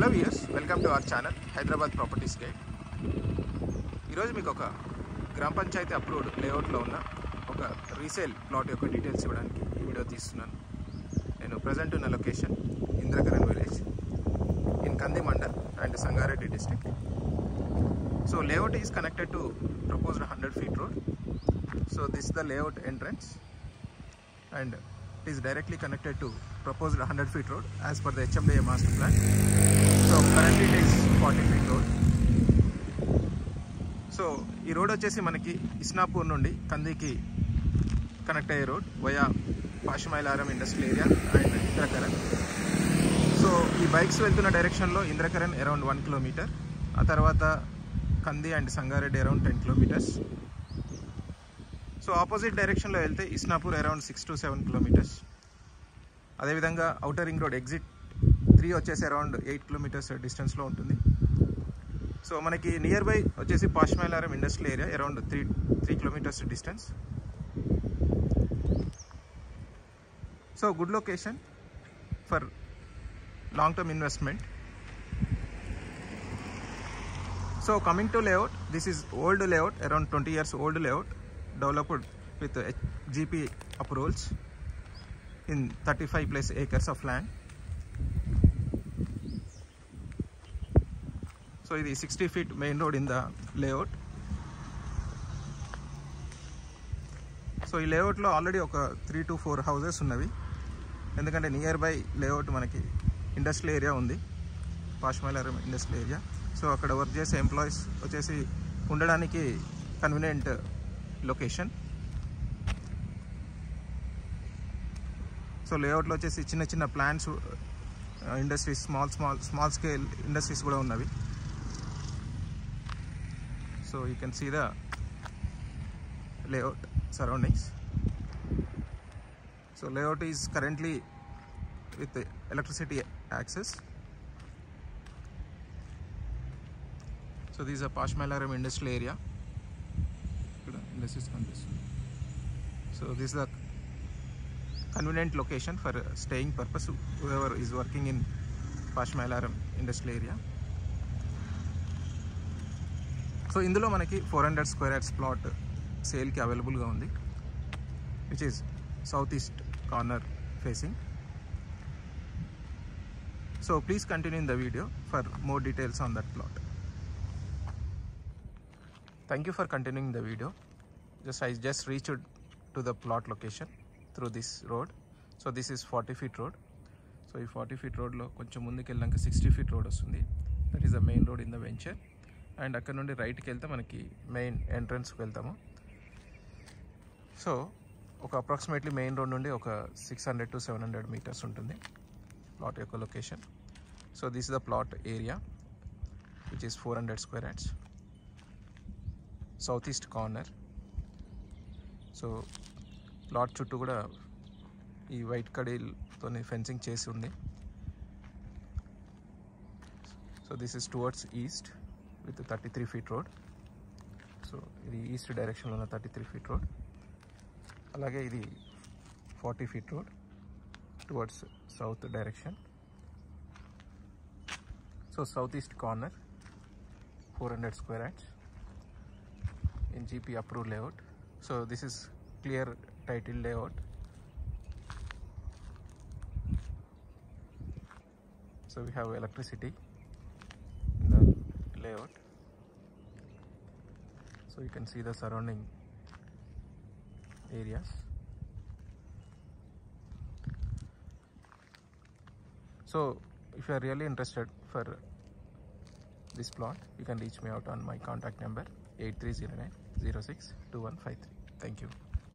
Hello viewers, welcome to our channel Hyderabad properties guide. ఈరోజు మీకు ఒక గ్రామ పంచాయతీ అప్రూవ్డ్ లేఅవుట్లో ఉన్న ఒక రీసేల్ ప్లాట్ యొక్క డీటెయిల్స్ ఇవ్వడానికి ఈ వీడియో తీస్తున్నాను. నేను ప్రజెంట్ ఉన్న లొకేషన్ ఇంద్రకరణ్ విలేజ్ ఇన్ కంది mandal and Sangareddy district. So layout is connected to proposed 100 feet road. So this is the layout entrance and it is directly connected to proposed 100 feet road as per the HMDA master plan. So currently it is 40 feet road. So ఈ road వచ్చేసి మనకి ఇస్నాపూర్ నుండి కందికి connect అయ్యే road via Pashamylaram industrial area and Indrakaran. So ఈ bikes వెళ్తున్న డైరెక్షన్లో Indrakaran around 1 kilometer, ఆ తర్వాత కంది and Sangareddy around 10 kilometers. So opposite డైరెక్షన్లో వెళ్తే ఇస్నాపూర్ అరౌండ్ 6 to 7 kilometers. అదేవిధంగా ఔటర్ రింగ్ రోడ్ ఎగ్జిట్ 3 వచ్చేసి అరౌండ్ 8 kilometers డిస్టెన్స్లో ఉంటుంది. సో మనకి నియర్ బై వచ్చేసి Pashamylaram industrial area around 3 kilometers distance. So good location for long term investment. So coming to layout, this is old layout, around 20 years old layout, developed with GP approvals in 35+ acres of land. So it is 60 feet main road in the layout. So ఈ లేఅవుట్లో already ఒక 3 to 4 houses ఉన్నవి, ఎందుకంటే near by layout మనకి industrial area ఉంది, Pashamylaram industrial area. So అక్కడ work చేసే employees వచ్చేసి ఉండడానికి కన్వీనియంట్ లొకేషన్. సో లేఅవుట్లో వచ్చేసి చిన్న చిన్న plants, industries, small scale industries కూడా ఉన్నవి. So you can see the layout surroundings. So layout is currently with electricity access. So this is a Pashamylaram industrial area. Industries condition. So this is the convenient location for staying purpose whoever is working in Pashamylaram industrial area. So ఇందులో మనకి 400 square yards plot సేల్కి అవైలబుల్గా ఉంది, which is south east corner facing. So please continue in the video for more details on that plot. Thank you for continuing the video. I just reached to the plot location through this road. So this is 40 feet road. So ఈ 40 feet road లో కొంచెం ముందుకు వెళ్ళాక 60 feet road వస్తుంది. That is the main road in the venture. And అక్కడ నుండి రైట్కి వెళ్తే మనకి మెయిన్ ఎంట్రన్స్కి వెళ్తాము. సో ఒక అప్రాక్సిమేట్లీ మెయిన్ రోడ్ నుండి ఒక 600 to 700 meters ఉంటుంది ప్లాట్ యొక్క location. So this is the plot area which is 400 square yards. South east corner. So plot చుట్టూ కూడా ఈ వైట్ కడీలతో ఫెన్సింగ్ చేసి ఉంది. So this is towards east with 33 feet road. So ఇది ఈస్ట్ డైరెక్షన్లో ఉన్న 33 feet రోడ్. అలాగే ఇది 40 feet road towards south direction. So south east corner 400 square yards in GP approved layout. So this is clear title layout. So we have electricity in the layout. So you can see the surrounding areas. So if you are really interested for this plot, you can reach me out on my contact number 8309 062153. Thank you.